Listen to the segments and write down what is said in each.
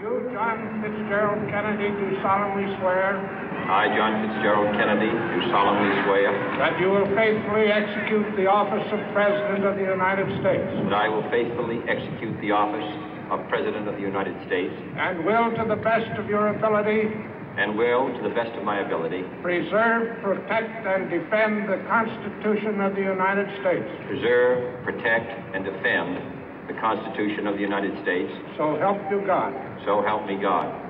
You, John Fitzgerald Kennedy, do solemnly swear. I, John Fitzgerald Kennedy, do solemnly swear. That you will faithfully execute the office of President of the United States. That I will faithfully execute the office of President of the United States. And will, to the best of your ability. And will, to the best of my ability. Preserve, protect, and defend the Constitution of the United States. Preserve, protect, and defend the Constitution of the United States. So help you God. So help me God.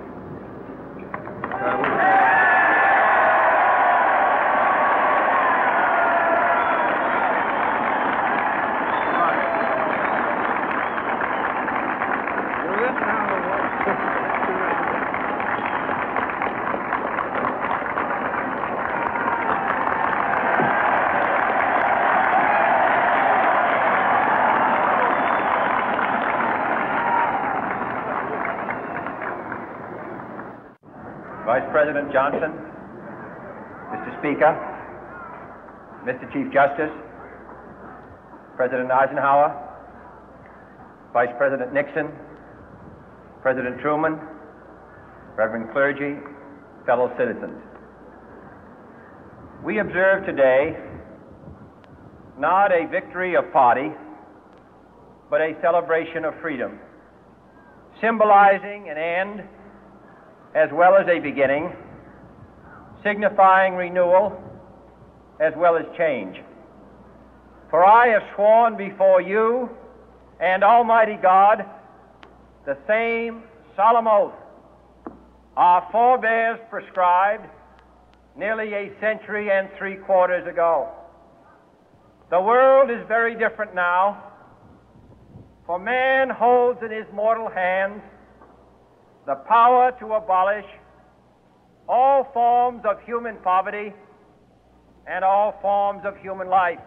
Vice President Johnson, Mr. Speaker, Mr. Chief Justice, President Eisenhower, Vice President Nixon, President Truman, Reverend clergy, fellow citizens. We observe today not a victory of party, but a celebration of freedom, symbolizing an end as well as a beginning, signifying renewal as well as change. For I have sworn before you and Almighty God the same solemn oath our forebears prescribed nearly a century and 3/4 ago. The world is very different now, for man holds in his mortal hands the power to abolish all forms of human poverty and all forms of human life.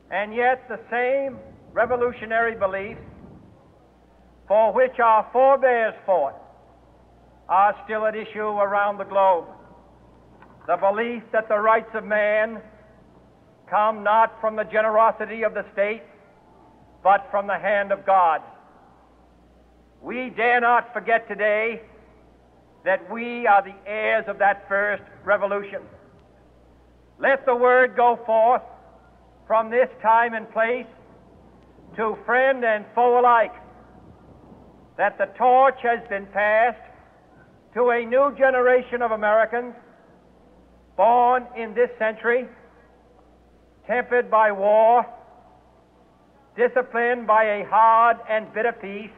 And yet the same revolutionary beliefs for which our forebears fought are still at issue around the globe. The belief that the rights of man come not from the generosity of the state, but from the hand of God. We dare not forget today that we are the heirs of that first revolution. Let the word go forth from this time and place to friend and foe alike that the torch has been passed to a new generation of Americans born in this century, tempered by war, disciplined by a hard and bitter peace,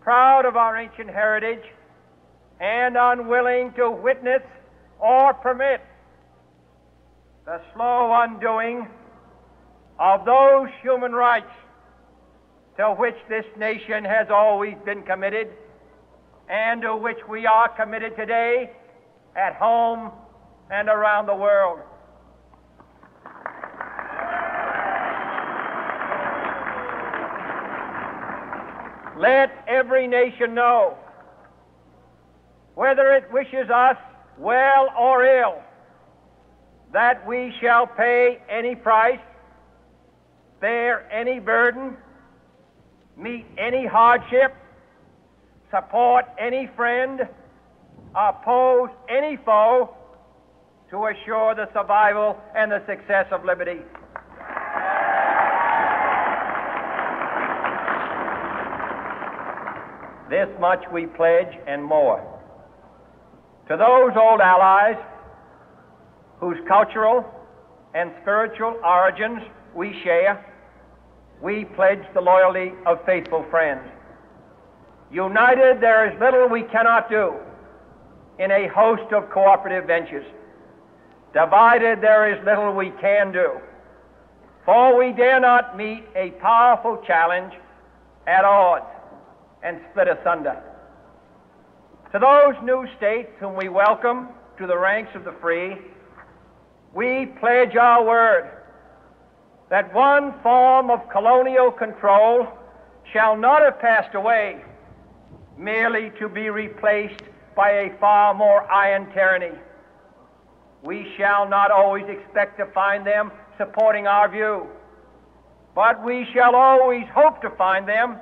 proud of our ancient heritage, and unwilling to witness or permit the slow undoing of those human rights to which this nation has always been committed and to which we are committed today at home and around the world. Let every nation know, whether it wishes us well or ill, that we shall pay any price, bear any burden, meet any hardship, support any friend, oppose any foe to assure the survival and the success of liberty. This much we pledge and more. To those old allies whose cultural and spiritual origins we share, we pledge the loyalty of faithful friends. United, there is little we cannot do in a host of cooperative ventures. Divided, there is little we can do, for we dare not meet a powerful challenge at odds and split asunder. To those new states whom we welcome to the ranks of the free, we pledge our word that one form of colonial control shall not have passed away merely to be replaced by a far more iron tyranny. We shall not always expect to find them supporting our view, but we shall always hope to find them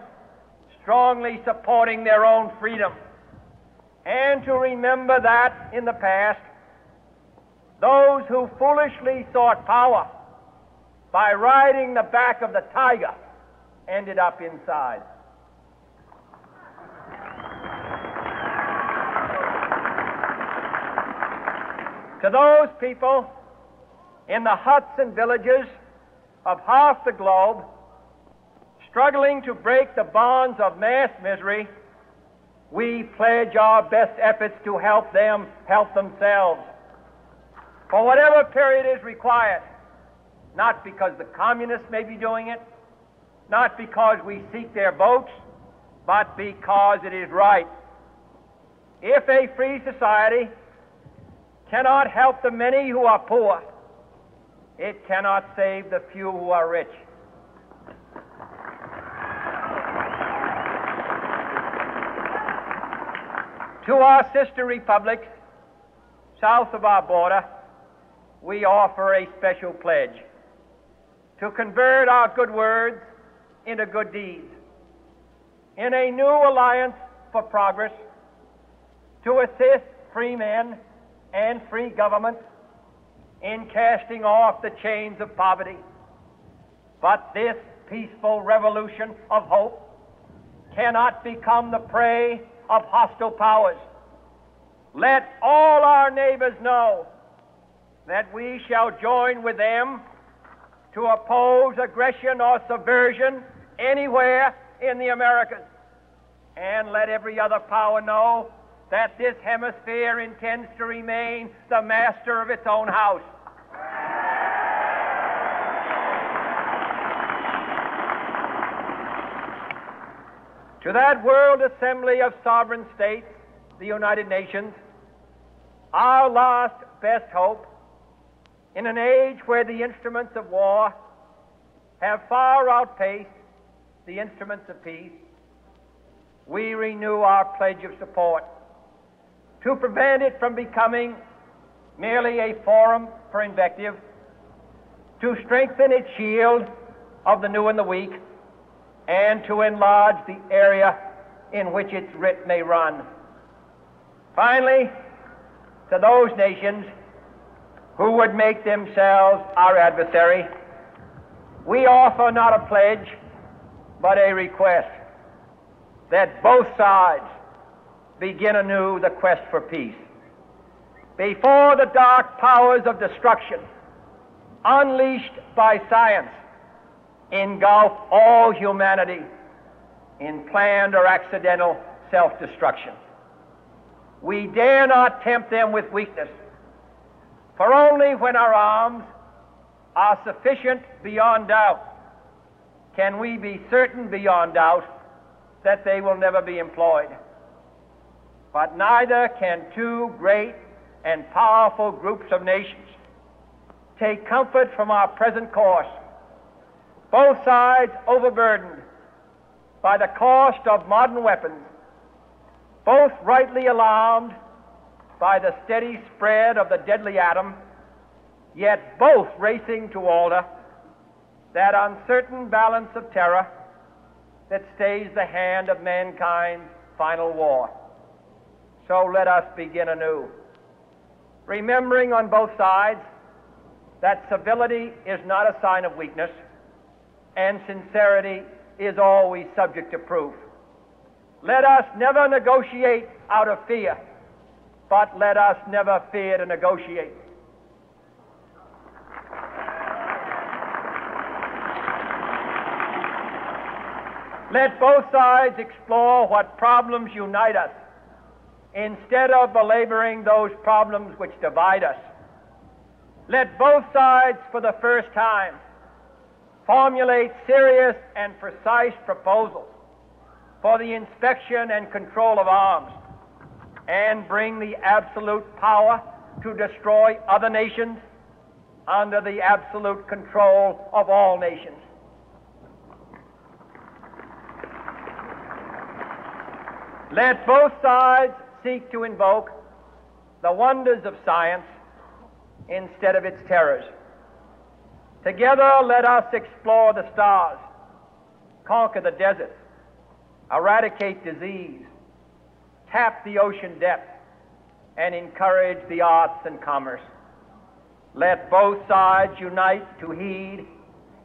strongly supporting their own freedom, and to remember that in the past, those who foolishly sought power by riding the back of the tiger ended up inside. To those people in the huts and villages of half the globe struggling to break the bonds of mass misery, we pledge our best efforts to help them help themselves for whatever period is required, not because the communists may be doing it, not because we seek their votes, but because it is right. If a free society cannot help the many who are poor, it cannot save the few who are rich. To our sister republics south of our border, we offer a special pledge to convert our good words into good deeds, in a new alliance for progress, to assist free men and free governments in casting off the chains of poverty. But this peaceful revolution of hope cannot become the prey of hostile powers. Let all our neighbors know that we shall join with them to oppose aggression or subversion anywhere in the Americas. And let every other power know that this hemisphere intends to remain the master of its own house. To that World Assembly of Sovereign States, the United Nations, our last best hope, in an age where the instruments of war have far outpaced the instruments of peace, we renew our pledge of support to prevent it from becoming merely a forum for invective, to strengthen its shield of the new and the weak, and to enlarge the area in which its writ may run. Finally, to those nations who would make themselves our adversary, we offer not a pledge, but a request that both sides begin anew the quest for peace. Before the dark powers of destruction, unleashed by science, engulf all humanity in planned or accidental self-destruction, we dare not tempt them with weakness, for only when our arms are sufficient beyond doubt can we be certain beyond doubt that they will never be employed. But neither can two great and powerful groups of nations take comfort from our present course, both sides overburdened by the cost of modern weapons, both rightly alarmed by the steady spread of the deadly atom, yet both racing to alter that uncertain balance of terror that stays the hand of mankind's final war. So let us begin anew, remembering on both sides that civility is not a sign of weakness, and sincerity is always subject to proof. Let us never negotiate out of fear, but let us never fear to negotiate. Let both sides explore what problems unite us, instead of belaboring those problems which divide us. Let both sides, for the first time, formulate serious and precise proposals for the inspection and control of arms, and bring the absolute power to destroy other nations under the absolute control of all nations. Let both sides seek to invoke the wonders of science instead of its terrors. Together, let us explore the stars, conquer the deserts, eradicate disease, tap the ocean depths, and encourage the arts and commerce. Let both sides unite to heed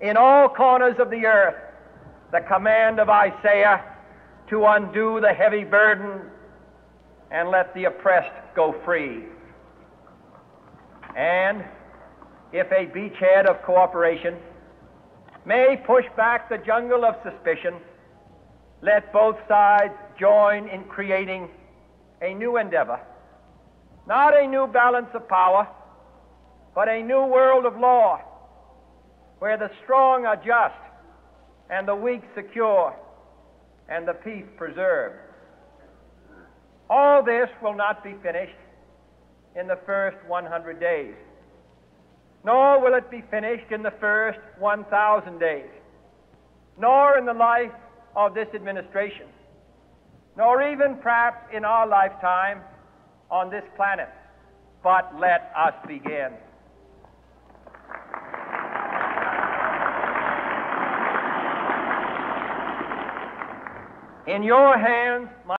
in all corners of the earth the command of Isaiah to undo the heavy burden and let the oppressed go free. And if a beachhead of cooperation may push back the jungle of suspicion, let both sides join in creating a new endeavor, not a new balance of power, but a new world of law, where the strong are just and the weak secure and the peace preserved. All this will not be finished in the first 100 days, nor will it be finished in the first 1,000 days, nor in the life of this administration, nor even perhaps in our lifetime on this planet. But let us begin. In your hands, my